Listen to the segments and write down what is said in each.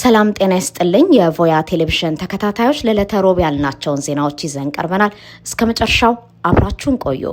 ሰላም ጤና ይስጥልኝ የቮያ ቴሌቪዥን ተከታታዮች ለዕለተ ሮብ ያልናቸውን ዜናዎች ይዘን ቀርበናል። እስከ መጨረሻው አብራችሁን ቆዩ።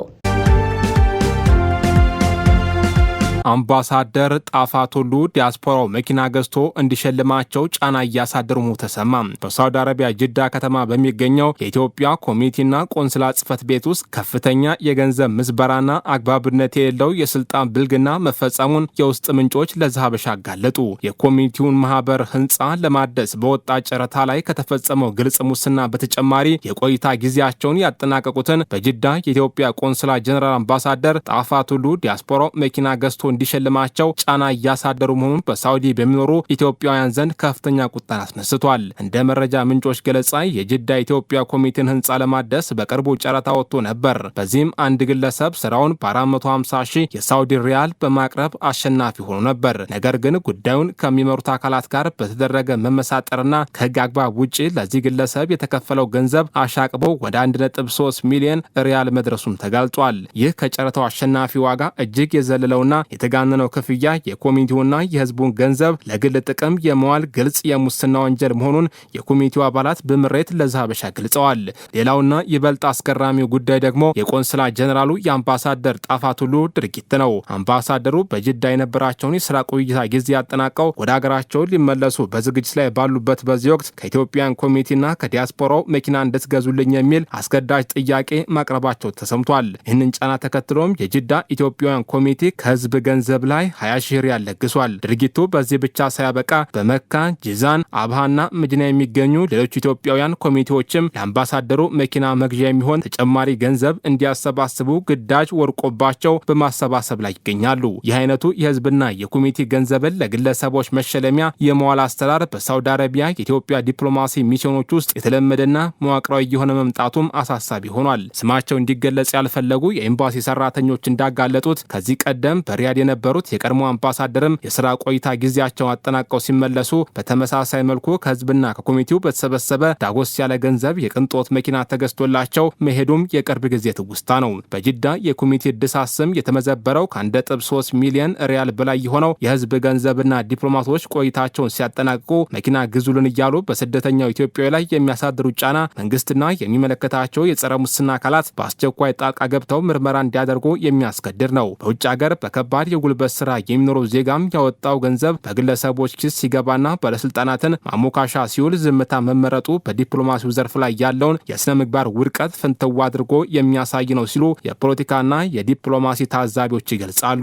አምባሳደር ጣፋ ቱሉ ዲያስፖራው መኪና ገዝቶ እንዲሸልማቸው ጫና እያሳደሩ መሆኑ ተሰማ። በሳውዲ አረቢያ ጅዳ ከተማ በሚገኘው የኢትዮጵያ ኮሚኒቲና ቆንስላ ጽሕፈት ቤት ውስጥ ከፍተኛ የገንዘብ ምዝበራና አግባብነት የሌለው የስልጣን ብልግና መፈጸሙን የውስጥ ምንጮች ለዛሀበሻ አጋለጡ። የኮሚኒቲውን ማህበር ህንፃ ለማደስ በወጣ ጨረታ ላይ ከተፈጸመው ግልጽ ሙስና በተጨማሪ የቆይታ ጊዜያቸውን ያጠናቀቁትን በጅዳ የኢትዮጵያ ቆንስላ ጀነራል አምባሳደር ጣፋ ቱሉ ዲያስፖራው መኪና ገዝቶ እንዲሸልማቸው ጫና እያሳደሩ መሆኑን በሳውዲ በሚኖሩ ኢትዮጵያውያን ዘንድ ከፍተኛ ቁጣን አስነስቷል። እንደ መረጃ ምንጮች ገለጻ የጅዳ ኢትዮጵያ ኮሚቴን ህንፃ ለማደስ በቅርቡ ጨረታ ወጥቶ ነበር። በዚህም አንድ ግለሰብ ስራውን በ450 ሺህ የሳውዲ ሪያል በማቅረብ አሸናፊ ሆኖ ነበር። ነገር ግን ጉዳዩን ከሚመሩት አካላት ጋር በተደረገ መመሳጠርና ከህግ አግባብ ውጭ ለዚህ ግለሰብ የተከፈለው ገንዘብ አሻቅቦ ወደ 1.3 ሚሊዮን ሪያል መድረሱም ተጋልጧል። ይህ ከጨረታው አሸናፊ ዋጋ እጅግ የዘለለውና የተጋነነው ክፍያ የኮሚኒቲውና የህዝቡን ገንዘብ ለግል ጥቅም የመዋል ግልጽ የሙስና ወንጀል መሆኑን የኮሚኒቲው አባላት በምሬት ለዛሀበሻ ገልጸዋል። ሌላውና ይበልጥ አስገራሚው ጉዳይ ደግሞ የቆንስላ ጀነራሉ የአምባሳደር ጣፋ ቱሉ ድርጊት ነው። አምባሳደሩ በጅዳ የነበራቸውን የስራ ቆይታ ጊዜ ያጠናቀው ወደ ሀገራቸው ሊመለሱ በዝግጅት ላይ ባሉበት በዚህ ወቅት ከኢትዮጵያን ኮሚኒቲና ከዲያስፖራው መኪና እንድትገዙልኝ የሚል አስገዳጅ ጥያቄ ማቅረባቸው ተሰምቷል። ይህንን ጫና ተከትሎም የጅዳ ኢትዮጵያውያን ኮሚኒቲ ከህዝብ ገንዘብ ላይ 20 ሺህ ሪያል ለግሷል። ድርጊቱ በዚህ ብቻ ሳያበቃ በመካ፣ ጂዛን፣ አብሃና መዲና የሚገኙ ሌሎች ኢትዮጵያውያን ኮሚቴዎችም ለአምባሳደሩ መኪና መግዣ የሚሆን ተጨማሪ ገንዘብ እንዲያሰባስቡ ግዳጅ ወርቆባቸው በማሰባሰብ ላይ ይገኛሉ። ይህ አይነቱ የህዝብና የኮሚቴ ገንዘብን ለግለሰቦች መሸለሚያ የመዋል አሰራር በሳውዲ አረቢያ የኢትዮጵያ ዲፕሎማሲ ሚስዮኖች ውስጥ የተለመደና መዋቅራዊ የሆነ መምጣቱም አሳሳቢ ሆኗል። ስማቸው እንዲገለጽ ያልፈለጉ የኤምባሲ ሰራተኞች እንዳጋለጡት ከዚህ ቀደም በሪያድ የነበሩት የቀድሞ አምባሳደርም የስራ ቆይታ ጊዜያቸውን አጠናቀው ሲመለሱ በተመሳሳይ መልኩ ከህዝብና ከኮሚቴው በተሰበሰበ ዳጎስ ያለ ገንዘብ የቅንጦት መኪና ተገዝቶላቸው መሄዱም የቅርብ ጊዜ ትውስታ ነው። በጅዳ የኮሚቴ እድሳት ስም የተመዘበረው ከ1.3 ሚሊዮን ሪያል በላይ የሆነው የህዝብ ገንዘብና ዲፕሎማቶች ቆይታቸውን ሲያጠናቅቁ መኪና ግዙልን እያሉ በስደተኛው ኢትዮጵያዊ ላይ የሚያሳድሩ ጫና መንግስትና የሚመለከታቸው የጸረ ሙስና አካላት በአስቸኳይ ጣልቃ ገብተው ምርመራ እንዲያደርጉ የሚያስገድድ ነው። በውጭ ሀገር በከባድ የጉልበት ስራ የሚኖረው ዜጋም ያወጣው ገንዘብ በግለሰቦች ኪስ ሲገባና ባለስልጣናትን ማሞካሻ ሲውል ዝምታ መመረጡ በዲፕሎማሲው ዘርፍ ላይ ያለውን የስነ ምግባር ውድቀት ፍንትው አድርጎ የሚያሳይ ነው ሲሉ የፖለቲካና የዲፕሎማሲ ታዛቢዎች ይገልጻሉ።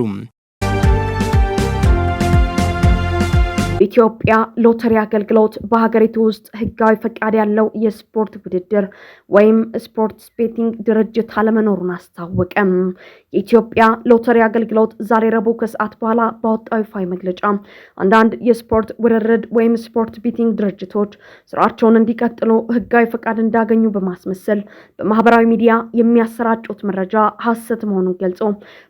ኢትዮጵያ ሎተሪ አገልግሎት በሀገሪቱ ውስጥ ህጋዊ ፈቃድ ያለው የስፖርት ውድድር ወይም ስፖርትስ ቤቲንግ ድርጅት አለመኖሩን አስታወቀም። የኢትዮጵያ ሎተሪ አገልግሎት ዛሬ ረቡዕ ከሰዓት በኋላ ባወጣው ይፋዊ መግለጫ አንዳንድ የስፖርት ውድድር ወይም ስፖርት ቤቲንግ ድርጅቶች ስራቸውን እንዲቀጥሉ ህጋዊ ፈቃድ እንዳገኙ በማስመሰል በማህበራዊ ሚዲያ የሚያሰራጩት መረጃ ሐሰት መሆኑን ገልጾ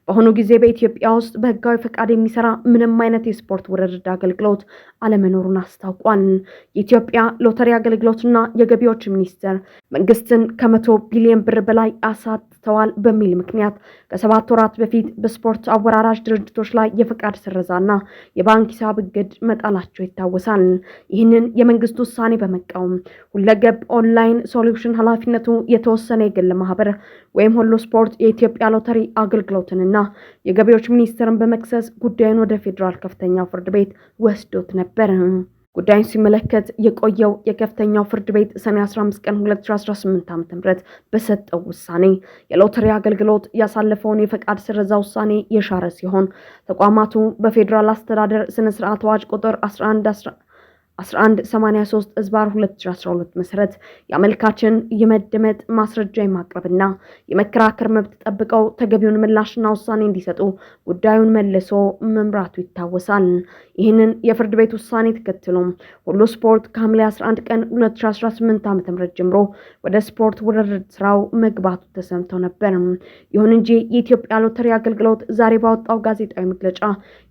በአሁኑ ጊዜ በኢትዮጵያ ውስጥ በህጋዊ ፈቃድ የሚሰራ ምንም አይነት የስፖርት ውድድር አገልግሎት አለመኖሩን አስታውቋል። የኢትዮጵያ ሎተሪ አገልግሎትና የገቢዎች ሚኒስቴር መንግስትን ከ100 ቢሊዮን ብር በላይ አሳጥተዋል በሚል ምክንያት ከ7 ወራት በፊት በስፖርት አወራራሽ ድርጅቶች ላይ የፈቃድ ስረዛና የባንክ ሂሳብ እግድ መጣላቸው ይታወሳል። ይህንን የመንግስት ውሳኔ በመቃወም ሁለገብ ኦንላይን ሶሉሽን ኃላፊነቱ የተወሰነ የግል ማህበር ወይም ሁሉ ስፖርት የኢትዮጵያ ሎተሪ አገልግሎትንና የገቢዎች ሚኒስቴርን በመክሰስ ጉዳዩን ወደ ፌዴራል ከፍተኛው ፍርድ ቤት ወስዶት ነበር። ጉዳዩን ሲመለከት የቆየው የከፍተኛው ፍርድ ቤት ሰኔ 15 ቀን 2018 ዓ.ም በሰጠው ውሳኔ የሎተሪ አገልግሎት ያሳለፈውን የፈቃድ ስረዛ ውሳኔ የሻረ ሲሆን ተቋማቱ በፌዴራል አስተዳደር ስነ ስርዓት አዋጅ ቁጥር 1183/2012 መሰረት የአመልካችን የመደመጥ ማስረጃ የማቅረብና የመከራከር መብት ጠብቀው ተገቢውን ምላሽና ውሳኔ እንዲሰጡ ጉዳዩን መልሶ መምራቱ ይታወሳል። ይህንን የፍርድ ቤት ውሳኔ ተከትሎ ሁሉ ስፖርት ከሐምሌ 11 ቀን 2018 ዓ.ም ጀምሮ ወደ ስፖርት ውድድር ስራው መግባቱ ተሰምቶ ነበር። ይሁን እንጂ የኢትዮጵያ ሎተሪ አገልግሎት ዛሬ ባወጣው ጋዜጣዊ መግለጫ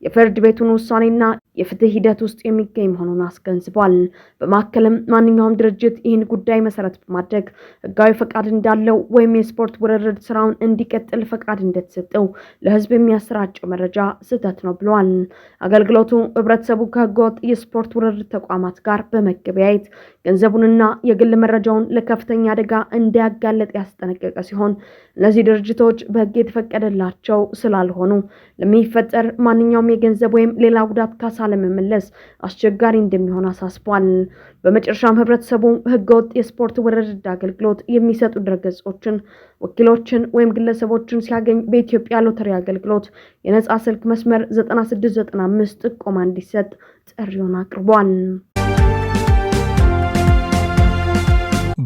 የፍርድ ቤቱን ውሳኔና የፍትህ ሂደት ውስጥ የሚገኝ መሆኑን አስገንዝቧል። አስገንዝቧል። በማከልም ማንኛውም ድርጅት ይህን ጉዳይ መሰረት በማድረግ ህጋዊ ፈቃድ እንዳለው ወይም የስፖርት ውርርድ ስራውን እንዲቀጥል ፈቃድ እንደተሰጠው ለህዝብ የሚያሰራጨው መረጃ ስህተት ነው ብሏል። አገልግሎቱ ህብረተሰቡ ከህገወጥ የስፖርት ውርርድ ተቋማት ጋር በመገበያየት ገንዘቡንና የግል መረጃውን ለከፍተኛ አደጋ እንዳያጋለጥ ያስጠነቀቀ ሲሆን እነዚህ ድርጅቶች በህግ የተፈቀደላቸው ስላልሆኑ ለሚፈጠር ማንኛውም የገንዘብ ወይም ሌላ ጉዳት ካሳ ለመመለስ አስቸጋሪ እንደሚሆን አሳስቧል። በመጨረሻም ህብረተሰቡ ህገወጥ የስፖርት ውርርድ አገልግሎት የሚሰጡ ድረገጾችን፣ ወኪሎችን ወይም ግለሰቦችን ሲያገኝ በኢትዮጵያ ሎተሪ አገልግሎት የነጻ ስልክ መስመር 9695 ጥቆማ እንዲሰጥ ጥሪውን አቅርቧል።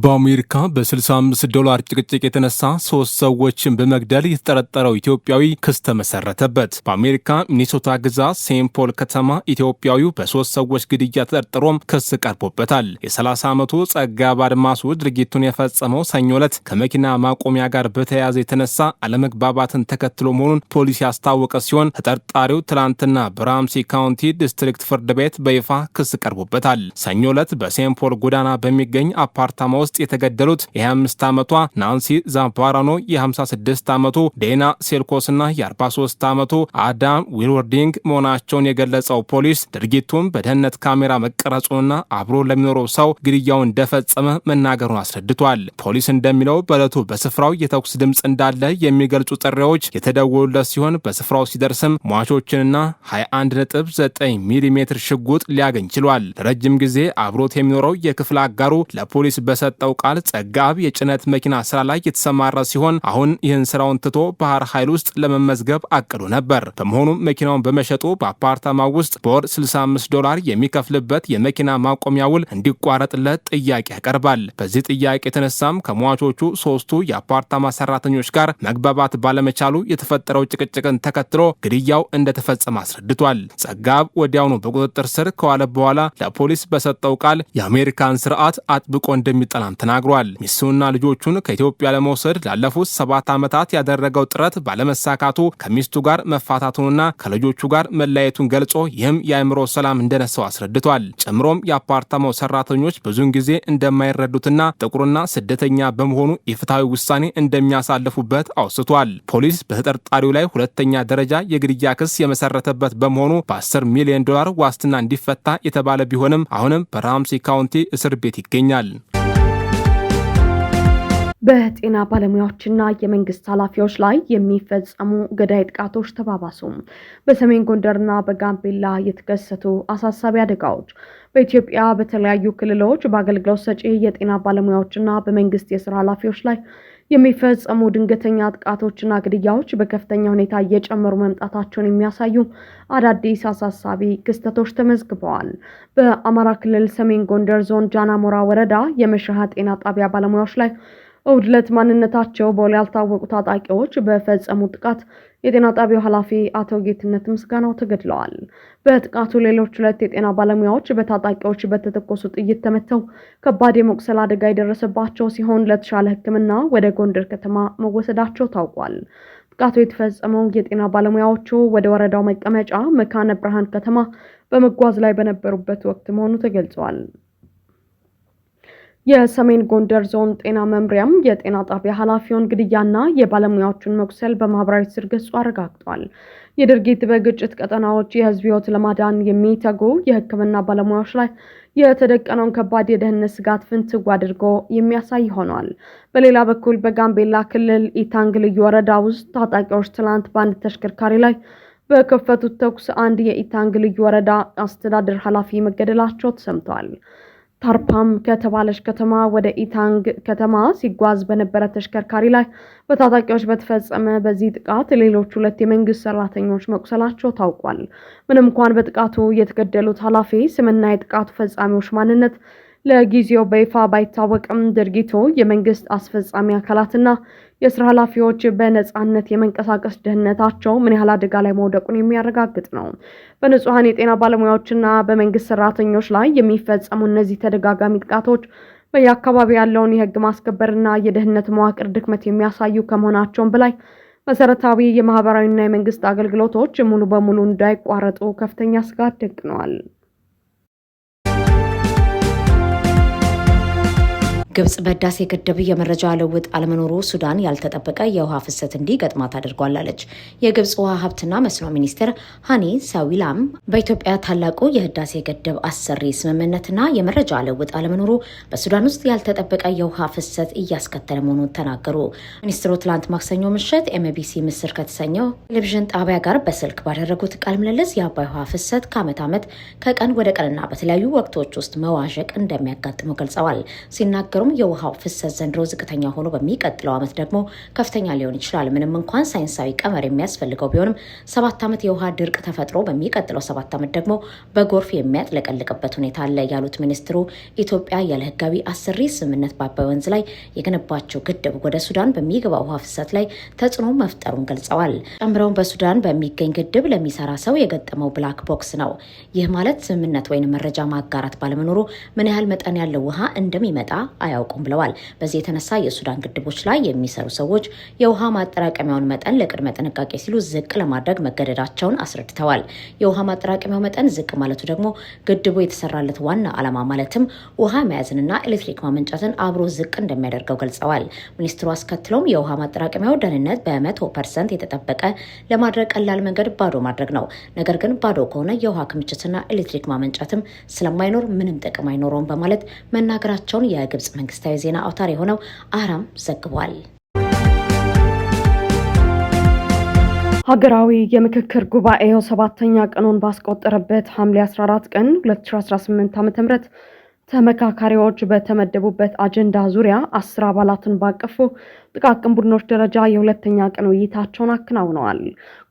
በአሜሪካ በ65 ጭቅጭቅ የተነሳ 3 ሰዎችን በመግደል የተጠረጠረው ኢትዮጵያዊ ክስ ተመሰረተበት። በአሜሪካ ሚኒሶታ ግዛት ሴንት ፖል ከተማ ኢትዮጵያዊው በ3 ሰዎች ግድያ ተጠርጥሮም ክስ ቀርቦበታል። የ30 ዓመቱ ጸጋ ባድማሱ ድርጊቱን የፈጸመው ሰኞ ዕለት ከመኪና ማቆሚያ ጋር በተያያዘ የተነሳ አለመግባባትን ተከትሎ መሆኑን ፖሊስ ያስታወቀ ሲሆን ተጠርጣሪው ትላንትና በራምሲ ካውንቲ ዲስትሪክት ፍርድ ቤት በይፋ ክስ ቀርቦበታል። ሰኞ ዕለት በሴንት ፖል ጎዳና በሚገኝ አፓርታማ ውስጥ የተገደሉት የ25 ዓመቷ ናንሲ ዛምፓራኖ፣ የ56 ዓመቱ ዴና ሴልኮስና የ43 ዓመቱ አዳም ዊልወርዲንግ መሆናቸውን የገለጸው ፖሊስ ድርጊቱን በደህንነት ካሜራ መቀረጹንና አብሮ ለሚኖረው ሰው ግድያውን እንደፈጸመ መናገሩን አስረድቷል። ፖሊስ እንደሚለው በዕለቱ በስፍራው የተኩስ ድምፅ እንዳለ የሚገልጹ ጥሪዎች የተደወሉለት ሲሆን በስፍራው ሲደርስም ሟቾችንና 21.9 ሚሜ ሽጉጥ ሊያገኝ ችሏል። ለረጅም ጊዜ አብሮት የሚኖረው የክፍለ አጋሩ ለፖሊስ በሰጠው ቃል ጸጋብ የጭነት መኪና ስራ ላይ የተሰማራ ሲሆን አሁን ይህን ስራውን ትቶ ባህር ኃይል ውስጥ ለመመዝገብ አቅዶ ነበር። በመሆኑም መኪናውን በመሸጡ በአፓርታማው ውስጥ በወር $65 የሚከፍልበት የመኪና ማቆሚያ ውል እንዲቋረጥለት ጥያቄ ያቀርባል። በዚህ ጥያቄ የተነሳም ከሟቾቹ 3ቱ የአፓርታማ ሰራተኞች ጋር መግባባት ባለመቻሉ የተፈጠረው ጭቅጭቅን ተከትሎ ግድያው እንደተፈጸመ አስረድቷል። ጸጋብ ወዲያውኑ በቁጥጥር ስር ከዋለ በኋላ ለፖሊስ በሰጠው ቃል የአሜሪካን ስርዓት አጥብቆ እንደሚጠላም ተናግሯል። ሚስቱና ልጆቹን ከኢትዮጵያ ለመውሰድ ላለፉት 7 ዓመታት ያደረገው ጥረት ባለመሳካቱ ከሚስቱ ጋር መፋታቱንና ከልጆቹ ጋር መለያየቱን ገልጾ ይህም የአእምሮ ሰላም እንደነሳው አስረድቷል። ጨምሮም የአፓርታማው ሰራተኞች ብዙውን ጊዜ እንደማይረዱትና ጥቁርና ስደተኛ በመሆኑ የፍትሐዊ ውሳኔ እንደሚያሳልፉበት አውስቷል። ፖሊስ በተጠርጣሪው ላይ 2ኛ ደረጃ የግድያ ክስ የመሰረተበት በመሆኑ በ10 ሚሊዮን ዶላር ዋስትና እንዲፈታ የተባለ ቢሆንም አሁንም በራምሲ ካውንቲ እስር ቤት ይገኛል። በጤና ባለሙያዎችና የመንግስት ኃላፊዎች ላይ የሚፈጸሙ ገዳይ ጥቃቶች ተባባሱ። በሰሜን ጎንደርና በጋምቤላ የተከሰቱ አሳሳቢ አደጋዎች በኢትዮጵያ በተለያዩ ክልሎች በአገልግሎት ሰጪ የጤና ባለሙያዎችና በመንግስት የስራ ኃላፊዎች ላይ የሚፈጸሙ ድንገተኛ ጥቃቶችና ግድያዎች በከፍተኛ ሁኔታ እየጨመሩ መምጣታቸውን የሚያሳዩ አዳዲስ አሳሳቢ ክስተቶች ተመዝግበዋል። በአማራ ክልል ሰሜን ጎንደር ዞን ጃናሞራ ወረዳ የመሸሃ ጤና ጣቢያ ባለሙያዎች ላይ እሁድ ዕለት ማንነታቸው በውል ያልታወቁ ታጣቂዎች በፈጸሙት ጥቃት የጤና ጣቢያው ኃላፊ አቶ ጌትነት ምስጋናው ተገድለዋል። በጥቃቱ ሌሎች 2 የጤና ባለሙያዎች በታጣቂዎች በተተኮሱ ጥይት ተመተው ከባድ የመቁሰል አደጋ የደረሰባቸው ሲሆን ለተሻለ ሕክምና ወደ ጎንደር ከተማ መወሰዳቸው ታውቋል። ጥቃቱ የተፈጸመው የጤና ባለሙያዎቹ ወደ ወረዳው መቀመጫ መካነ ብርሃን ከተማ በመጓዝ ላይ በነበሩበት ወቅት መሆኑ ተገልጿል። የሰሜን ጎንደር ዞን ጤና መምሪያም የጤና ጣቢያ ኃላፊውን ግድያና የባለሙያዎቹን መቁሰል በማህበራዊ ትስስር ገጹ አረጋግጧል። የድርጊት በግጭት ቀጠናዎች የህዝብ ህይወት ለማዳን የሚተጉ የህክምና ባለሙያዎች ላይ የተደቀነውን ከባድ የደህንነት ስጋት ፍንትው አድርጎ የሚያሳይ ሆኗል። በሌላ በኩል በጋምቤላ ክልል ኢታንግ ልዩ ወረዳ ውስጥ ታጣቂዎች ትላንት በአንድ ተሽከርካሪ ላይ በከፈቱት ተኩስ አንድ የኢታንግ ልዩ ወረዳ አስተዳደር ኃላፊ መገደላቸው ተሰምቷል። ታርፓም ከተባለች ከተማ ወደ ኢታንግ ከተማ ሲጓዝ በነበረ ተሽከርካሪ ላይ በታጣቂዎች በተፈጸመ በዚህ ጥቃት ሌሎች 2 የመንግስት ሰራተኞች መቁሰላቸው ታውቋል። ምንም እንኳን በጥቃቱ የተገደሉት ኃላፊ ስምና የጥቃቱ ፈጻሚዎች ማንነት ለጊዜው በይፋ ባይታወቅም ድርጊቱ የመንግስት አስፈጻሚ አካላትና የስራ ኃላፊዎች በነጻነት የመንቀሳቀስ ደህንነታቸው ምን ያህል አደጋ ላይ መውደቁን የሚያረጋግጥ ነው። በንጹሃን የጤና ባለሙያዎችና በመንግስት ሰራተኞች ላይ የሚፈጸሙ እነዚህ ተደጋጋሚ ጥቃቶች በየአካባቢው ያለውን የህግ ማስከበርና የደህንነት መዋቅር ድክመት የሚያሳዩ ከመሆናቸውም በላይ መሰረታዊ የማህበራዊና የመንግስት አገልግሎቶች ሙሉ በሙሉ እንዳይቋረጡ ከፍተኛ ስጋት ደቅነዋል። ግብጽ በህዳሴ ግድብ የመረጃ ልውውጥ አለመኖሩ ሱዳን ያልተጠበቀ የውሃ ፍሰት እንዲገጥማት አድርጓላለች። የግብጽ ውሃ ሀብትና መስኖ ሚኒስትር ሃኒ ሳዊላም በኢትዮጵያ ታላቁ የህዳሴ ግድብ አሰሪ ስምምነትና የመረጃ ልውውጥ አለመኖሩ በሱዳን ውስጥ ያልተጠበቀ የውሃ ፍሰት እያስከተለ መሆኑን ተናገሩ። ሚኒስትሩ ትላንት ማክሰኞ ምሽት ኤምቢሲ ምስር ከተሰኘው ቴሌቪዥን ጣቢያ ጋር በስልክ ባደረጉት ቃለ ምልልስ የአባይ ውሃ ፍሰት ከዓመት ዓመት ከቀን ወደ ቀንና በተለያዩ ወቅቶች ውስጥ መዋዠቅ እንደሚያጋጥመው ገልጸዋል። ሲናገሩ የውሃው ፍሰት ዘንድሮ ዝቅተኛ ሆኖ በሚቀጥለው ዓመት ደግሞ ከፍተኛ ሊሆን ይችላል። ምንም እንኳን ሳይንሳዊ ቀመር የሚያስፈልገው ቢሆንም 7 ዓመት የውሃ ድርቅ ተፈጥሮ በሚቀጥለው 7 ዓመት ደግሞ በጎርፍ የሚያጥለቀልቅበት ሁኔታ አለ ያሉት ሚኒስትሩ ኢትዮጵያ ያለ ህጋዊ አሰሪ ስምምነት በአባይ ወንዝ ላይ የገነባቸው ግድብ ወደ ሱዳን በሚገባው ውሃ ፍሰት ላይ ተጽዕኖ መፍጠሩን ገልጸዋል። ጨምረውም በሱዳን በሚገኝ ግድብ ለሚሰራ ሰው የገጠመው ብላክ ቦክስ ነው። ይህ ማለት ስምምነት ወይም መረጃ ማጋራት ባለመኖሩ ምን ያህል መጠን ያለው ውሃ እንደሚመጣ አያውቁም ብለዋል። በዚህ የተነሳ የሱዳን ግድቦች ላይ የሚሰሩ ሰዎች የውሃ ማጠራቀሚያውን መጠን ለቅድመ ጥንቃቄ ሲሉ ዝቅ ለማድረግ መገደዳቸውን አስረድተዋል። የውሃ ማጠራቀሚያው መጠን ዝቅ ማለቱ ደግሞ ግድቡ የተሰራለት ዋና ዓላማ ማለትም ውሃ መያዝንና ኤሌክትሪክ ማመንጨትን አብሮ ዝቅ እንደሚያደርገው ገልጸዋል። ሚኒስትሩ አስከትለውም የውሃ ማጠራቀሚያው ደህንነት በ100% የተጠበቀ ለማድረግ ቀላል መንገድ ባዶ ማድረግ ነው። ነገር ግን ባዶ ከሆነ የውሃ ክምችትና ኤሌክትሪክ ማመንጨትም ስለማይኖር ምንም ጥቅም አይኖረውም በማለት መናገራቸውን የግብጽ መንግስታዊ ዜና አውታር የሆነው አህራም ዘግቧል። ሀገራዊ የምክክር ጉባኤው 7ኛ ቀኑን ባስቆጠረበት ሐምሌ 14 ቀን 2018 ዓ.ም ተመካካሪዎች በተመደቡበት አጀንዳ ዙሪያ 10 አባላትን ባቀፉ ጥቃቅን ቡድኖች ደረጃ የሁለተኛ ቀን ውይይታቸውን አከናውነዋል።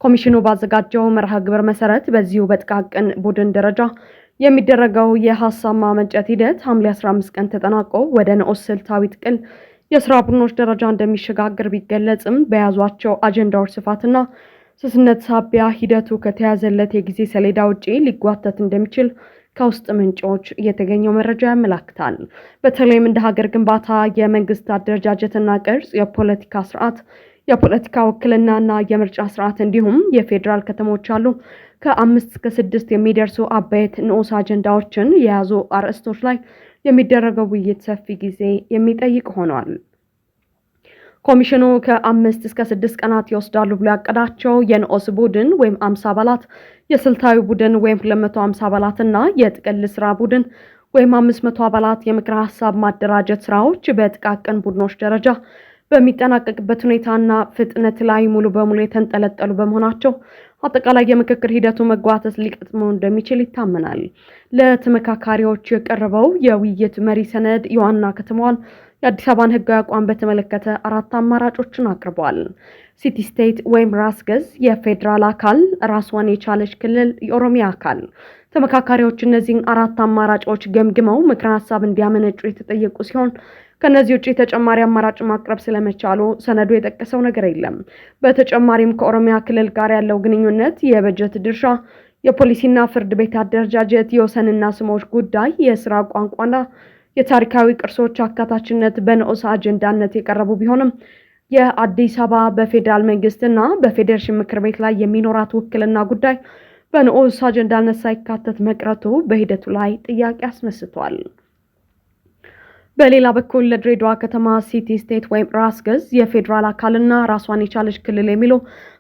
ኮሚሽኑ ባዘጋጀው መርሃ ግብር መሰረት በዚሁ በጥቃቅን ቡድን ደረጃ የሚደረገው የሐሳብ ማመንጨት ሂደት ሐምሌ 15 ቀን ተጠናቆ ወደ ንዑስ ስልታዊ ጥቅል የስራ ቡድኖች ደረጃ እንደሚሸጋገር ቢገለጽም በያዟቸው አጀንዳዎች ስፋትና ስስነት ሳቢያ ሂደቱ ከተያዘለት የጊዜ ሰሌዳ ውጪ ሊጓተት እንደሚችል ከውስጥ ምንጮች የተገኘው መረጃ ያመላክታል። በተለይም እንደ ሀገር ግንባታ፣ የመንግስት አደረጃጀትና ቅርጽ፣ የፖለቲካ ስርዓት፣ የፖለቲካ ውክልናና የምርጫ ስርዓት እንዲሁም የፌዴራል ከተሞች አሉ ከ5 እስከ 6 የሚደርሱ አበይት ንዑስ አጀንዳዎችን የያዙ አርዕስቶች ላይ የሚደረገው ውይይት ሰፊ ጊዜ የሚጠይቅ ሆኗል። ኮሚሽኑ ከ5 እስከ 6 ቀናት ይወስዳሉ ብሎ ያቀዳቸው የንዑስ ቡድን ወይም 50 አባላት፣ የስልታዊ ቡድን ወይም 250 አባላት እና የጥቅል ስራ ቡድን ወይም 500 አባላት የምክር ሀሳብ ማደራጀት ስራዎች በጥቃቅን ቡድኖች ደረጃ በሚጠናቀቅበት ሁኔታና ፍጥነት ላይ ሙሉ በሙሉ የተንጠለጠሉ በመሆናቸው አጠቃላይ የምክክር ሂደቱ መጓተት ሊቀጥመው እንደሚችል ይታመናል። ለተመካካሪዎች የቀረበው የውይይት መሪ ሰነድ የዋና ከተማዋን የአዲስ አበባን ህጋዊ አቋም በተመለከተ 4 አማራጮችን አቅርቧል። ሲቲ ስቴት ወይም ራስ ገዝ፣ የፌዴራል አካል፣ ራስዋን የቻለች ክልል፣ የኦሮሚያ አካል። ተመካካሪዎች እነዚህን 4 አማራጮች ገምግመው ምክረ ሀሳብ እንዲያመነጩ የተጠየቁ ሲሆን ከነዚህ ውጪ ተጨማሪ አማራጭ ማቅረብ ስለመቻሉ ሰነዱ የጠቀሰው ነገር የለም። በተጨማሪም ከኦሮሚያ ክልል ጋር ያለው ግንኙነት፣ የበጀት ድርሻ፣ የፖሊሲና ፍርድ ቤት አደረጃጀት፣ የወሰንና ስሞች ጉዳይ፣ የስራ ቋንቋና የታሪካዊ ቅርሶች አካታችነት በንዑስ አጀንዳነት የቀረቡ ቢሆንም የአዲስ አበባ በፌዴራል መንግስትና በፌዴሬሽን ምክር ቤት ላይ የሚኖራት ውክልና ጉዳይ በንዑስ አጀንዳነት ሳይካተት መቅረቱ በሂደቱ ላይ ጥያቄ አስነስቷል። በሌላ በኩል ለድሬዳዋ ከተማ ሲቲ ስቴት ወይም ራስ ገዝ፣ የፌዴራል አካልና ራሷን የቻለች ክልል የሚሉ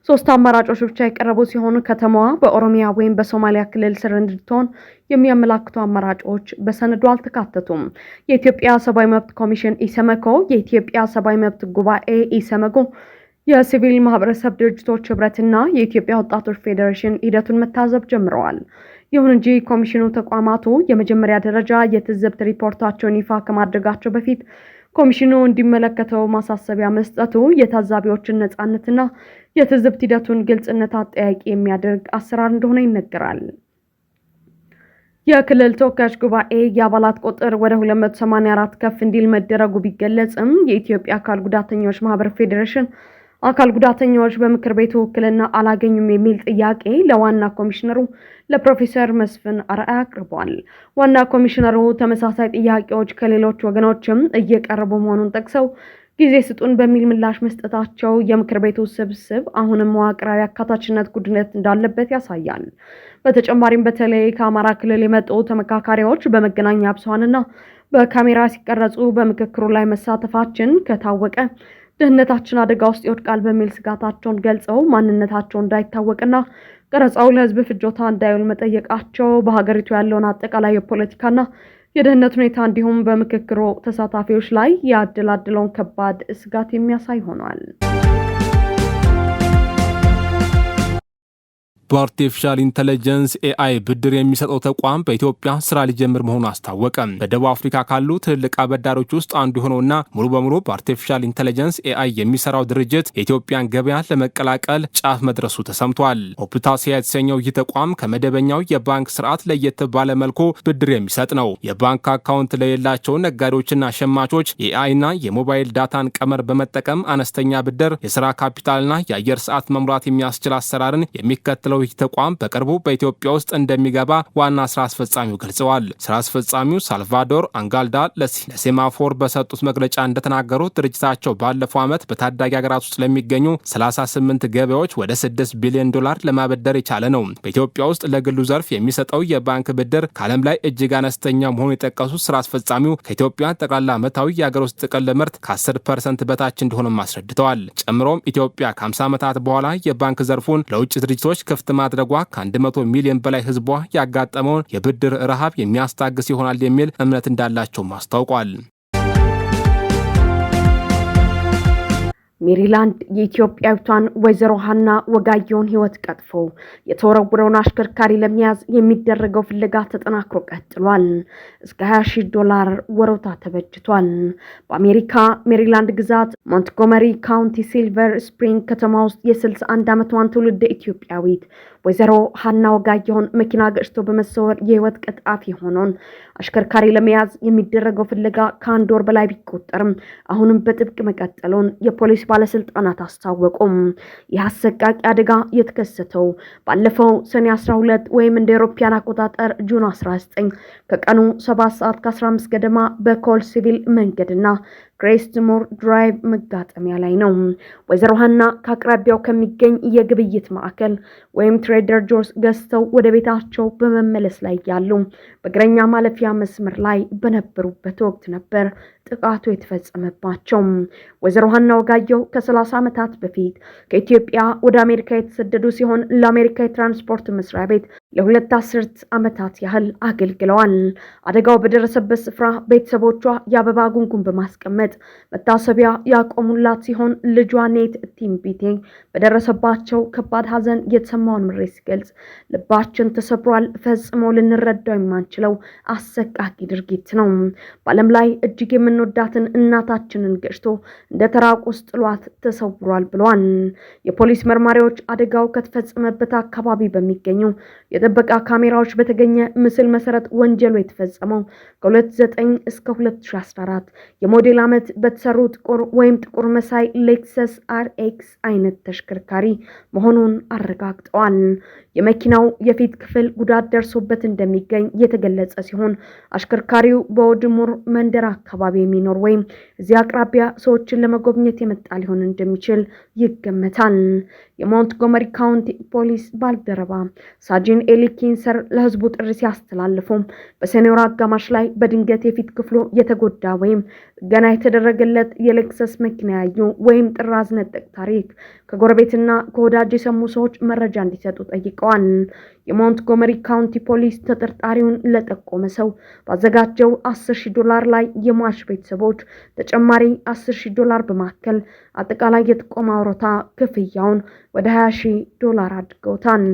3 አማራጮች ብቻ የቀረቡ ሲሆኑ ከተማዋ በኦሮሚያ ወይም በሶማሊያ ክልል ስር እንድትሆን የሚያመላክቱ አማራጮች በሰነዱ አልተካተቱም። የኢትዮጵያ ሰብአዊ መብት ኮሚሽን ኢሰመኮ፣ የኢትዮጵያ ሰብአዊ መብት ጉባኤ ኢሰመጎ፣ የሲቪል ማህበረሰብ ድርጅቶች ህብረትና የኢትዮጵያ ወጣቶች ፌዴሬሽን ሂደቱን መታዘብ ጀምረዋል። ይሁን እንጂ ኮሚሽኑ ተቋማቱ የመጀመሪያ ደረጃ የትዝብት ሪፖርታቸውን ይፋ ከማድረጋቸው በፊት ኮሚሽኑ እንዲመለከተው ማሳሰቢያ መስጠቱ የታዛቢዎችን ነጻነትና የትዝብት ሂደቱን ግልጽነት አጠያቂ የሚያደርግ አሰራር እንደሆነ ይነገራል። የክልል ተወካዮች ጉባኤ የአባላት ቁጥር ወደ 284 ከፍ እንዲል መደረጉ ቢገለጽም የኢትዮጵያ አካል ጉዳተኞች ማህበር ፌዴሬሽን አካል ጉዳተኞች በምክር ቤቱ ውክልና አላገኙም የሚል ጥያቄ ለዋና ኮሚሽነሩ ለፕሮፌሰር መስፍን አርአያ አቅርቧል። ዋና ኮሚሽነሩ ተመሳሳይ ጥያቄዎች ከሌሎች ወገኖችም እየቀረቡ መሆኑን ጠቅሰው ጊዜ ስጡን በሚል ምላሽ መስጠታቸው የምክር ቤቱ ስብስብ አሁንም መዋቅራዊ አካታችነት ጉድለት እንዳለበት ያሳያል። በተጨማሪም በተለይ ከአማራ ክልል የመጡ ተመካካሪዎች በመገናኛ ብዙሃንና በካሜራ ሲቀረጹ በምክክሩ ላይ መሳተፋችን ከታወቀ ደህንነታችን አደጋ ውስጥ ይወድቃል በሚል ስጋታቸውን ገልጸው ማንነታቸው እንዳይታወቅና ቀረጻው ለህዝብ ፍጆታ እንዳይውል መጠየቃቸው በሀገሪቱ ያለውን አጠቃላይ የፖለቲካና የደህንነት ሁኔታ እንዲሁም በምክክሩ ተሳታፊዎች ላይ ያደላደለውን ከባድ ስጋት የሚያሳይ ሆኗል። በአርቲፊሻል ኢንተለጀንስ ኤአይ ብድር የሚሰጠው ተቋም በኢትዮጵያ ስራ ሊጀምር መሆኑ አስታወቀ። በደቡብ አፍሪካ ካሉ ትልልቅ አበዳሪዎች ውስጥ አንዱ የሆነውና ሙሉ በሙሉ በአርቲፊሻል ኢንተለጀንስ ኤአይ የሚሰራው ድርጅት የኢትዮጵያን ገበያ ለመቀላቀል ጫፍ መድረሱ ተሰምቷል። ኦፕታሲያ የተሰኘው ይህ ተቋም ከመደበኛው የባንክ ስርዓት ለየት ባለ መልኩ ብድር የሚሰጥ ነው። የባንክ አካውንት ለሌላቸው ነጋዴዎችና ሸማቾች የኤአይና የሞባይል ዳታን ቀመር በመጠቀም አነስተኛ ብድር፣ የስራ ካፒታልና የአየር ሰዓት መሙላት የሚያስችል አሰራርን የሚከተለው ይህ ተቋም በቅርቡ በኢትዮጵያ ውስጥ እንደሚገባ ዋና ስራ አስፈጻሚው ገልጸዋል። ስራ አስፈጻሚው ሳልቫዶር አንጋልዳ ለሴማፎር በሰጡት መግለጫ እንደተናገሩት ድርጅታቸው ባለፈው ዓመት በታዳጊ ሀገራት ውስጥ ለሚገኙ 38 ገበያዎች ወደ $6 ቢሊዮን ለማበደር የቻለ ነው። በኢትዮጵያ ውስጥ ለግሉ ዘርፍ የሚሰጠው የባንክ ብድር ከዓለም ላይ እጅግ አነስተኛ መሆኑን የጠቀሱት ስራ አስፈጻሚው ከኢትዮጵያ ጠቅላላ ዓመታዊ የሀገር ውስጥ ጥቅል ምርት ከ10% በታች እንደሆነም አስረድተዋል። ጨምሮም ኢትዮጵያ ከ50 ዓመታት በኋላ የባንክ ዘርፉን ለውጭ ድርጅቶች ክፍት ማድረጓ ከ100 ሚሊዮን በላይ ህዝቧ ያጋጠመውን የብድር ረሃብ የሚያስታግስ ይሆናል የሚል እምነት እንዳላቸውም አስታውቋል። ሜሪላንድ የኢትዮጵያዊቷን ወይዘሮ ሀና ወጋየሁን ህይወት ቀጥፎ የተወረወረውን አሽከርካሪ ለመያዝ የሚደረገው ፍለጋ ተጠናክሮ ቀጥሏል። እስከ $20,000 ወሮታ ተበጅቷል። በአሜሪካ ሜሪላንድ ግዛት ሞንትጎመሪ ካውንቲ ሲልቨር ስፕሪንግ ከተማ ውስጥ የ61 ዓመቷን ትውልደ ኢትዮጵያዊት ወይዘሮ ሀና ወጋየሁን መኪና ገጭቶ በመሰወር የህይወት ቀጣፊ ሆኖን አሽከርካሪ ለመያዝ የሚደረገው ፍለጋ ከአንድ ወር በላይ ቢቆጠርም አሁንም በጥብቅ መቀጠሉን የፖሊስ ባለስልጣናት አስታወቁም። ይህ አሰቃቂ አደጋ የተከሰተው ባለፈው ሰኔ 12 ወይም እንደ አውሮፓውያን አቆጣጠር ጁን 19 ከቀኑ 7 ሰዓት ከ15 ገደማ በኮል ሲቪል መንገድና ክሬስትሞር ድራይቭ መጋጠሚያ ላይ ነው። ወይዘሮ ሀና ከአቅራቢያው ከሚገኝ የግብይት ማዕከል ወይም ትሬደር ጆርስ ገዝተው ወደ ቤታቸው በመመለስ ላይ ያሉ በእግረኛ ማለፊያ መስመር ላይ በነበሩበት ወቅት ነበር ጥቃቱ የተፈጸመባቸው። ወይዘሮ ሀና ወጋየሁ ከ30 ዓመታት በፊት ከኢትዮጵያ ወደ አሜሪካ የተሰደዱ ሲሆን ለአሜሪካ የትራንስፖርት መስሪያ ቤት ለ2 አስርት ዓመታት ያህል አገልግለዋል። አደጋው በደረሰበት ስፍራ ቤተሰቦቿ የአበባ ጉንጉን በማስቀመጥ መታሰቢያ ያቆሙላት ሲሆን ልጇ ኔት ቲምቢቴ በደረሰባቸው ከባድ ሐዘን የተሰማውን ምሬት ሲገልጽ ልባችን ተሰብሯል፣ ፈጽሞ ልንረዳው የማንችለው አሰቃቂ ድርጊት ነው። በዓለም ላይ እጅግ የምንወዳትን እናታችንን ገጭቶ እንደ ተራቁስ ጥሏት ተሰውሯል ብለዋል። የፖሊስ መርማሪዎች አደጋው ከተፈጸመበት አካባቢ በሚገኙ የጥበቃ ካሜራዎች በተገኘ ምስል መሰረት ወንጀሉ የተፈጸመው ከ2009 እስከ 2014 የሞዴል ዓመት በተሰሩ ጥቁር መሳይ ሌክሰስ አርኤክስ አይነት ተሽከርካሪ መሆኑን አረጋግጠዋል። የመኪናው የፊት ክፍል ጉዳት ደርሶበት እንደሚገኝ የተገለጸ ሲሆን አሽከርካሪው በወድሙር መንደር አካባቢ የሚኖር ወይም እዚህ አቅራቢያ ሰዎችን ለመጎብኘት የመጣ ሊሆን እንደሚችል ይገመታል። የሞንትጎመሪ ካውንቲ ፖሊስ ባልደረባ ሳጂን ኤሊ ኪንሰር ለህዝቡ ጥሪ ሲያስተላልፉ በሰኔ ወር አጋማሽ ላይ በድንገት የፊት ክፍሉ የተጎዳ ወይም ገና የተደረገለት የሌክሰስ መኪና ያዩ ወይም ጥራዝ ነጠቅ ታሪክ ከጎረቤትና ከወዳጅ የሰሙ ሰዎች መረጃ እንዲሰጡ ጠይቀዋል። የሞንትጎመሪ ካውንቲ ፖሊስ ተጠርጣሪውን ለጠቆመ ሰው ባዘጋጀው $10,000 ላይ የሟች ቤተሰቦች ተጨማሪ $10,000 በማከል አጠቃላይ የጥቆማ ወሮታ ክፍያውን ወደ $20,000 አድርገውታል።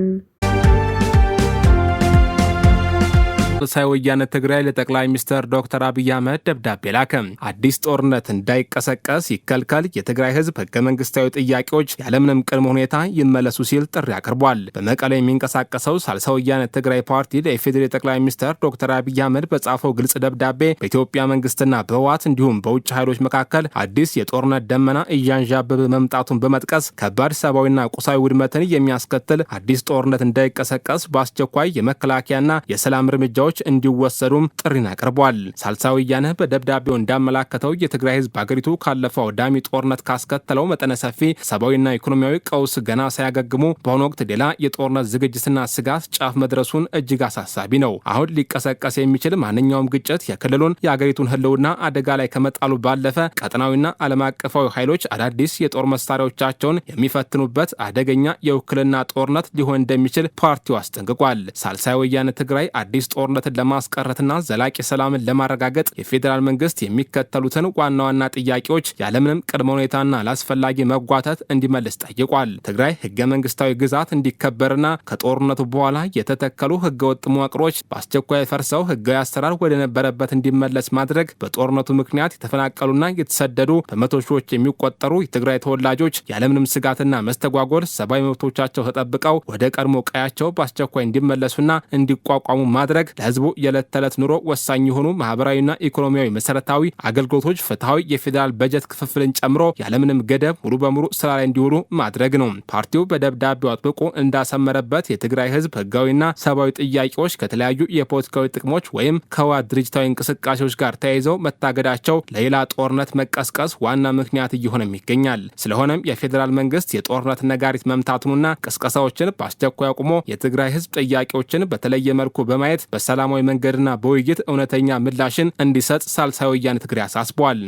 ሳልሳይ ወያነ ትግራይ ለጠቅላይ ሚኒስትር ዶክተር አብይ አህመድ ደብዳቤ ላከ። አዲስ ጦርነት እንዳይቀሰቀስ ይከልከል፣ የትግራይ ህዝብ ህገ መንግስታዊ ጥያቄዎች ያለምንም ቅድመ ሁኔታ ይመለሱ ሲል ጥሪ አቅርቧል። በመቀሌ የሚንቀሳቀሰው ሳልሳይ ወያነ ትግራይ ፓርቲ ለኢፌዴሪ ጠቅላይ ሚኒስትር ዶክተር አብይ አህመድ በጻፈው ግልጽ ደብዳቤ በኢትዮጵያ መንግስትና በህወሓት እንዲሁም በውጭ ኃይሎች መካከል አዲስ የጦርነት ደመና እያንዣበበ መምጣቱን በመጥቀስ ከባድ ሰብአዊና ቁሳዊ ውድመትን የሚያስከትል አዲስ ጦርነት እንዳይቀሰቀስ በአስቸኳይ የመከላከያና የሰላም እርምጃዎች እርምጃዎች እንዲወሰዱም ጥሪን አቅርቧል። ሳልሳይ ወያነ በደብዳቤው እንዳመላከተው የትግራይ ህዝብ አገሪቱ ካለፈው አውዳሚ ጦርነት ካስከተለው መጠነ ሰፊ ሰብአዊና ኢኮኖሚያዊ ቀውስ ገና ሳያገግሙ በአሁኑ ወቅት ሌላ የጦርነት ዝግጅትና ስጋት ጫፍ መድረሱን እጅግ አሳሳቢ ነው። አሁን ሊቀሰቀስ የሚችል ማንኛውም ግጭት የክልሉን የአገሪቱን ህልውና አደጋ ላይ ከመጣሉ ባለፈ ቀጠናዊና ዓለም አቀፋዊ ኃይሎች አዳዲስ የጦር መሳሪያዎቻቸውን የሚፈትኑበት አደገኛ የውክልና ጦርነት ሊሆን እንደሚችል ፓርቲው አስጠንቅቋል። ሳልሳይ ወያነ ትግራይ አዲስ ጦርነትን ለማስቀረትና ዘላቂ ሰላምን ለማረጋገጥ የፌዴራል መንግስት የሚከተሉትን ዋና ዋና ጥያቄዎች ያለምንም ቅድመ ሁኔታና ላስፈላጊ መጓተት እንዲመልስ ጠይቋል። ትግራይ ህገ መንግስታዊ ግዛት እንዲከበርና ከጦርነቱ በኋላ የተተከሉ ህገወጥ መዋቅሮች በአስቸኳይ ፈርሰው ህጋዊ አሰራር ወደ ነበረበት እንዲመለስ ማድረግ፣ በጦርነቱ ምክንያት የተፈናቀሉና የተሰደዱ በመቶ ሺዎች የሚቆጠሩ የትግራይ ተወላጆች ያለምንም ስጋትና መስተጓጎል ሰብአዊ መብቶቻቸው ተጠብቀው ወደ ቀድሞ ቀያቸው በአስቸኳይ እንዲመለሱና እንዲቋቋሙ ማድረግ፣ ለህዝቡ የዕለት ተዕለት ኑሮ ወሳኝ የሆኑ ማህበራዊና ኢኮኖሚያዊ መሰረታዊ አገልግሎቶች ፍትሐዊ የፌዴራል በጀት ክፍፍልን ጨምሮ ያለምንም ገደብ ሙሉ በሙሉ ስራ ላይ እንዲውሉ ማድረግ ነው። ፓርቲው በደብዳቤው አጥብቆ እንዳሰመረበት የትግራይ ህዝብ ህጋዊና ሰብአዊ ጥያቄዎች ከተለያዩ የፖለቲካዊ ጥቅሞች ወይም ከህወሓት ድርጅታዊ እንቅስቃሴዎች ጋር ተያይዘው መታገዳቸው ለሌላ ጦርነት መቀስቀስ ዋና ምክንያት እየሆነም ይገኛል። ስለሆነም የፌዴራል መንግስት የጦርነት ነጋሪት መምታቱንና ቅስቀሳዎችን በአስቸኳይ አቁሞ የትግራይ ህዝብ ጥያቄዎችን በተለየ መልኩ በማየት በሰላማዊ መንገድና በውይይት እውነተኛ ምላሽን እንዲሰጥ ሳልሳይ ወያነ ትግራይ አሳስቧል።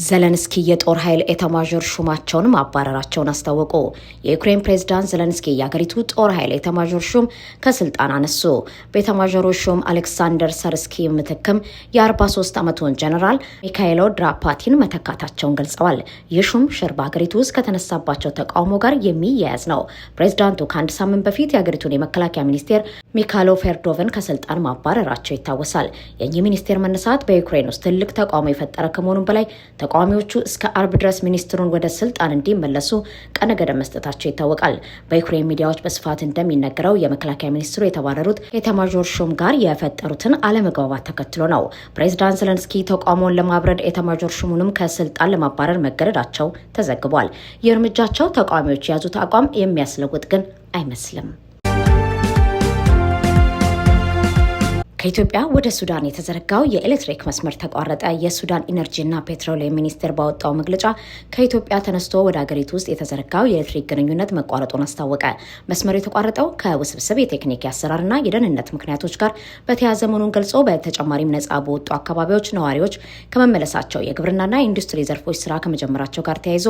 ዘለንስኪ የጦር ኃይል ኤታማዦር ሹማቸውን ማባረራቸውን አስታወቁ። የዩክሬን ፕሬዝዳንት ዘለንስኪ የአገሪቱ ጦር ኃይል ኤታማዦር ሹም ከስልጣን አነሱ። በኤታማዦሩ ሹም አሌክሳንደር ሰርስኪ ምትክም የ43 ዓመቱን ጀነራል ሚካኤሎ ድራፓቲን መተካታቸውን ገልጸዋል። ይህ ሹም ሽር በሀገሪቱ ውስጥ ከተነሳባቸው ተቃውሞ ጋር የሚያያዝ ነው። ፕሬዝዳንቱ ከአንድ ሳምንት በፊት የሀገሪቱን የመከላከያ ሚኒስቴር ሚካሎ ፌርዶቭን ከስልጣን ማባረራቸው ይታወሳል። የዚህ ሚኒስቴር መነሳት በዩክሬን ውስጥ ትልቅ ተቃውሞ የፈጠረ ከመሆኑም በላይ ተቃዋሚዎቹ እስከ አርብ ድረስ ሚኒስትሩን ወደ ስልጣን እንዲመለሱ ቀነ ገደብ መስጠታቸው ይታወቃል። በዩክሬን ሚዲያዎች በስፋት እንደሚነገረው የመከላከያ ሚኒስትሩ የተባረሩት ኤታማዦር ሹም ጋር የፈጠሩትን አለመግባባት ተከትሎ ነው። ፕሬዝዳንት ዘለንስኪ ተቃውሞውን ለማብረድ ኤታማዦር ሹሙንም ከስልጣን ለማባረር መገደዳቸው ተዘግቧል። የእርምጃቸው ተቃዋሚዎች የያዙት አቋም የሚያስለውጥ ግን አይመስልም። ከኢትዮጵያ ወደ ሱዳን የተዘረጋው የኤሌክትሪክ መስመር ተቋረጠ። የሱዳን ኢነርጂና ፔትሮሊየም ሚኒስቴር ባወጣው መግለጫ ከኢትዮጵያ ተነስቶ ወደ ሀገሪቱ ውስጥ የተዘረጋው የኤሌክትሪክ ግንኙነት መቋረጡን አስታወቀ። መስመሩ የተቋረጠው ከውስብስብ የቴክኒክ የአሰራርና የደህንነት ምክንያቶች ጋር በተያያዘ መሆኑን ገልጾ በተጨማሪም ነጻ በወጡ አካባቢዎች ነዋሪዎች ከመመለሳቸው፣ የግብርናና የኢንዱስትሪ ዘርፎች ስራ ከመጀመራቸው ጋር ተያይዞ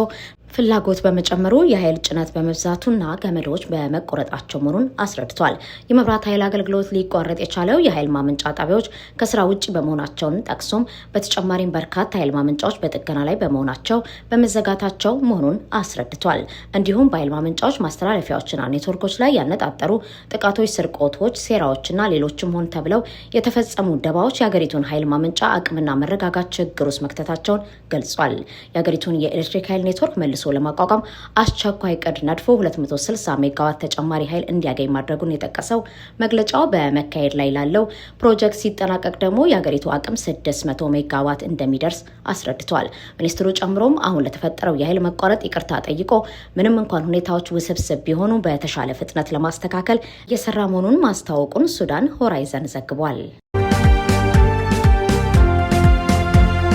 ፍላጎት በመጨመሩ የኃይል ጭነት በመብዛቱና ገመዶች በመቆረጣቸው መሆኑን አስረድቷል። የመብራት ኃይል አገልግሎት ሊቋረጥ የቻለው የኃይል ማመንጫ ጣቢያዎች ከስራ ውጭ በመሆናቸውን ጠቅሶም በተጨማሪም በርካታ ኃይል ማመንጫዎች በጥገና ላይ በመሆናቸው በመዘጋታቸው መሆኑን አስረድቷል። እንዲሁም በኃይል ማመንጫዎች ማስተላለፊያዎችና ኔትወርኮች ላይ ያነጣጠሩ ጥቃቶች፣ ስርቆቶች፣ ሴራዎችና ሌሎችም ሆን ተብለው የተፈጸሙ ደባዎች የሀገሪቱን ኃይል ማመንጫ አቅምና መረጋጋት ችግር ውስጥ መክተታቸውን ገልጿል። የሀገሪቱን የኤሌክትሪክ ኃይል ኔትወርክ መልሶ ለማቋቋም አስቸኳይ ዕቅድ ነድፎ 260 ሜጋዋት ተጨማሪ ኃይል እንዲያገኝ ማድረጉን የጠቀሰው መግለጫው በመካሄድ ላይ ላለው ፕሮጀክት ሲጠናቀቅ ደግሞ የሀገሪቱ አቅም 600 ሜጋዋት እንደሚደርስ አስረድቷል። ሚኒስትሩ ጨምሮም አሁን ለተፈጠረው የኃይል መቋረጥ ይቅርታ ጠይቆ ምንም እንኳን ሁኔታዎች ውስብስብ ቢሆኑ በተሻለ ፍጥነት ለማስተካከል እየሰራ መሆኑን ማስታወቁን ሱዳን ሆራይዘን ዘግቧል።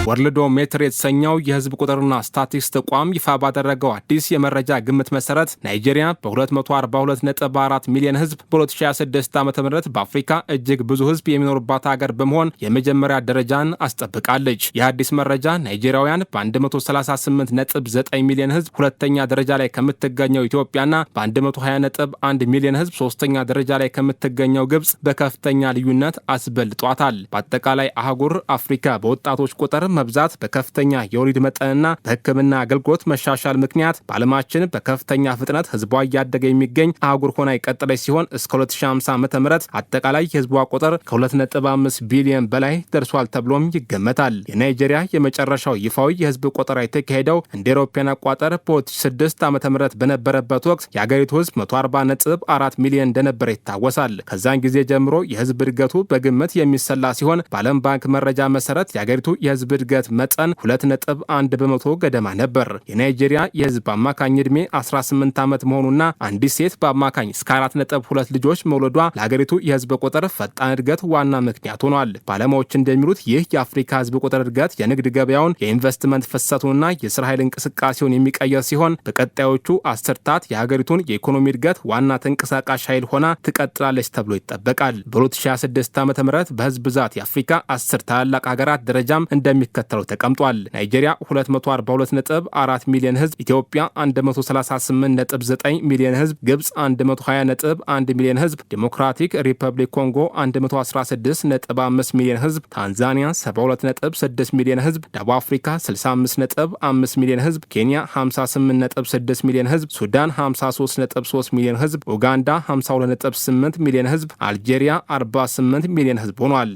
ወርልዶሜትር የተሰኘው የህዝብ ቁጥርና ስታቲስቲክስ ተቋም ይፋ ባደረገው አዲስ የመረጃ ግምት መሰረት ናይጄሪያ በ242.4 ሚሊዮን ህዝብ በ2026 ዓ.ም በአፍሪካ እጅግ ብዙ ህዝብ የሚኖርባት ሀገር በመሆን የመጀመሪያ ደረጃን አስጠብቃለች። ይህ አዲስ መረጃ ናይጄሪያውያን በ138.9 ሚሊዮን ህዝብ ሁለተኛ ደረጃ ላይ ከምትገኘው ኢትዮጵያና በ120.1 ሚሊዮን ህዝብ ሶስተኛ ደረጃ ላይ ከምትገኘው ግብጽ በከፍተኛ ልዩነት አስበልጧታል። በአጠቃላይ አህጉር አፍሪካ በወጣቶች ቁጥር መብዛት በከፍተኛ የወሊድ መጠንና በሕክምና አገልግሎት መሻሻል ምክንያት በዓለማችን በከፍተኛ ፍጥነት ህዝቧ እያደገ የሚገኝ አህጉር ሆና የቀጠለች ሲሆን እስከ 2050 ዓ.ም አጠቃላይ የህዝቧ ቁጥር ከ2.5 ቢሊዮን በላይ ደርሷል ተብሎም ይገመታል። የናይጄሪያ የመጨረሻው ይፋዊ የህዝብ ቆጠራ የተካሄደው እንደ አውሮፓውያን አቆጣጠር በ2006 ዓ.ም በነበረበት ወቅት የአገሪቱ ህዝብ 140.4 ሚሊዮን እንደነበረ ይታወሳል። ከዛን ጊዜ ጀምሮ የህዝብ እድገቱ በግምት የሚሰላ ሲሆን በዓለም ባንክ መረጃ መሰረት የአገሪቱ የህዝብ እድገት መጠን 2.1 በመቶ ገደማ ነበር። የናይጄሪያ የህዝብ አማካኝ ዕድሜ 18 ዓመት መሆኑና አንዲት ሴት በአማካኝ እስከ 4.2 ልጆች መውለዷ ለሀገሪቱ የህዝብ ቁጥር ፈጣን እድገት ዋና ምክንያት ሆኗል። ባለሙያዎች እንደሚሉት ይህ የአፍሪካ ህዝብ ቁጥር እድገት የንግድ ገበያውን፣ የኢንቨስትመንት ፍሰቱንና የስራ ኃይል እንቅስቃሴውን የሚቀየር ሲሆን በቀጣዮቹ አስርታት የሀገሪቱን የኢኮኖሚ እድገት ዋና ተንቀሳቃሽ ኃይል ሆና ትቀጥላለች ተብሎ ይጠበቃል። በ2026 ዓ.ም በህዝብ ብዛት የአፍሪካ 10 ታላላቅ ሀገራት ደረጃም እንደሚከተለው ተቀምጧል። ናይጄሪያ 242.4 ሚሊዮን ህዝብ፣ ኢትዮጵያ 138.9 ሚሊዮን ህዝብ፣ ግብጽ 120.1 ሚሊዮን ህዝብ፣ ዲሞክራቲክ ሪፐብሊክ ኮንጎ 116.5 ሚሊዮን ህዝብ፣ ታንዛኒያ 72.6 ሚሊዮን ህዝብ፣ ደቡብ አፍሪካ 65.5 ሚሊዮን ህዝብ፣ ኬንያ 58.6 ሚሊዮን ህዝብ፣ ሱዳን 53.3 ሚሊዮን ህዝብ፣ ኡጋንዳ 52.8 ሚሊዮን ህዝብ፣ አልጄሪያ 48 ሚሊዮን ህዝብ ሆኗል።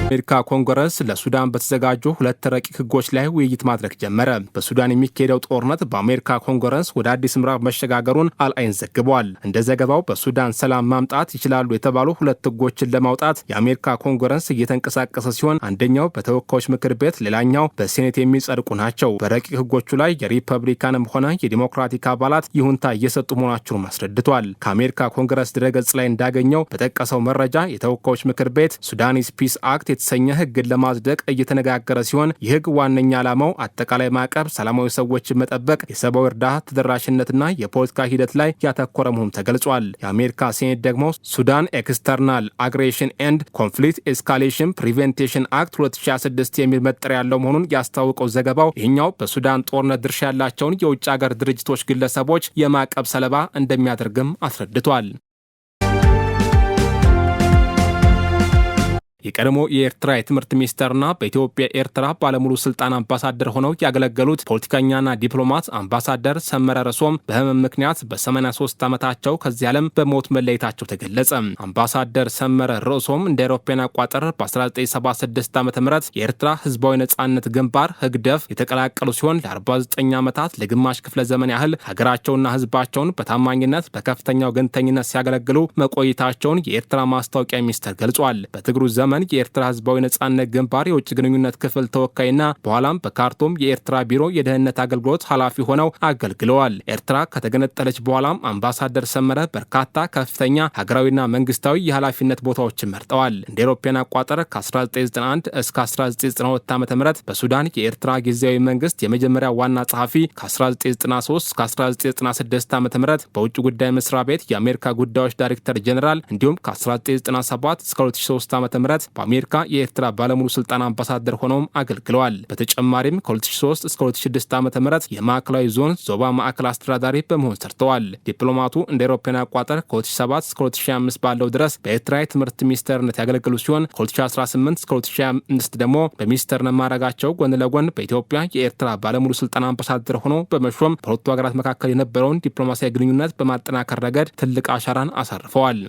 የአሜሪካ ኮንግረስ ለሱዳን በተዘጋጁ 2 ረቂቅ ህጎች ላይ ውይይት ማድረግ ጀመረ። በሱዳን የሚካሄደው ጦርነት በአሜሪካ ኮንግረስ ወደ አዲስ ምዕራፍ መሸጋገሩን አልአይን ዘግቧል። እንደ ዘገባው በሱዳን ሰላም ማምጣት ይችላሉ የተባሉ 2 ህጎችን ለማውጣት የአሜሪካ ኮንግረስ እየተንቀሳቀሰ ሲሆን አንደኛው በተወካዮች ምክር ቤት፣ ሌላኛው በሴኔት የሚጸድቁ ናቸው። በረቂቅ ህጎቹ ላይ የሪፐብሊካንም ሆነ የዲሞክራቲክ አባላት ይሁንታ እየሰጡ መሆናቸውን አስረድቷል። ከአሜሪካ ኮንግረስ ድረገጽ ላይ እንዳገኘው በጠቀሰው መረጃ የተወካዮች ምክር ቤት ሱዳኒስ ፒስ አክት የተሰኘ ህግን ለማጽደቅ እየተነጋገረ ሲሆን የህግ ዋነኛ ዓላማው አጠቃላይ ማዕቀብ፣ ሰላማዊ ሰዎችን መጠበቅ፣ የሰብአዊ እርዳታ ተደራሽነትና የፖለቲካ ሂደት ላይ ያተኮረ መሆኑ ተገልጿል። የአሜሪካ ሴኔት ደግሞ ሱዳን ኤክስተርናል አግሬሽን ኤንድ ኮንፍሊክት ኤስካሌሽን ፕሪቬንቴሽን አክት 2026 የሚል መጠሪያ ያለው መሆኑን ያስታወቀው ዘገባው ይህኛው በሱዳን ጦርነት ድርሻ ያላቸውን የውጭ ሀገር ድርጅቶች፣ ግለሰቦች የማዕቀብ ሰለባ እንደሚያደርግም አስረድቷል። የቀድሞ የኤርትራ የትምህርት ሚኒስተርና በኢትዮጵያ ኤርትራ ባለሙሉ ስልጣን አምባሳደር ሆነው ያገለገሉት ፖለቲከኛና ዲፕሎማት አምባሳደር ሰመረ ርዕሶም በህመም ምክንያት በ83 ዓመታቸው ከዚህ ዓለም በሞት መለየታቸው ተገለጸ። አምባሳደር ሰመረ ርዕሶም እንደ አውሮፓውያን አቆጣጠር በ1976 ዓ.ም የኤርትራ ህዝባዊ ነጻነት ግንባር ህግደፍ የተቀላቀሉ ሲሆን ለ49 ዓመታት ለግማሽ ክፍለ ዘመን ያህል ሀገራቸውና ህዝባቸውን በታማኝነት በከፍተኛው ገንተኝነት ሲያገለግሉ መቆየታቸውን የኤርትራ ማስታወቂያ ሚኒስቴር ገልጿል። በትግሩ ዘመን የኤርትራ ህዝባዊ ነጻነት ግንባር የውጭ ግንኙነት ክፍል ተወካይና በኋላም በካርቱም የኤርትራ ቢሮ የደህንነት አገልግሎት ኃላፊ ሆነው አገልግለዋል። ኤርትራ ከተገነጠለች በኋላም አምባሳደር ሰመረ በርካታ ከፍተኛ ሀገራዊና መንግስታዊ የኃላፊነት ቦታዎችን መርጠዋል። እንደ አውሮፓውያን አቆጣጠር ከ1991 እስከ 1992 ዓ.ም በሱዳን የኤርትራ ጊዜያዊ መንግስት የመጀመሪያ ዋና ጸሐፊ፣ ከ1993 እስከ 1996 ዓ.ም በውጭ ጉዳይ መስሪያ ቤት የአሜሪካ ጉዳዮች ዳይሬክተር ጀኔራል እንዲሁም ከ1997 እስከ 2003 ዓ.ም በአሜሪካ የኤርትራ ባለሙሉ ስልጣን አምባሳደር ሆነውም አገልግለዋል። በተጨማሪም ከ2003 እስከ 2006 ዓ.ም የማዕከላዊ ዞን ዞባ ማዕከል አስተዳዳሪ በመሆን ሰርተዋል። ዲፕሎማቱ እንደ አውሮፓውያን አቆጣጠር ከ2007 እስከ 2005 ባለው ድረስ በኤርትራ የትምህርት ሚኒስቴርነት ያገለገሉ ሲሆን ከ2018 እስከ 2025 ደግሞ በሚኒስቴርነት ማዕረጋቸው ጎን ለጎን በኢትዮጵያ የኤርትራ ባለሙሉ ስልጣን አምባሳደር ሆነው በመሾም በሁለቱ ሀገራት መካከል የነበረውን ዲፕሎማሲያዊ ግንኙነት በማጠናከር ረገድ ትልቅ አሻራን አሳርፈዋል።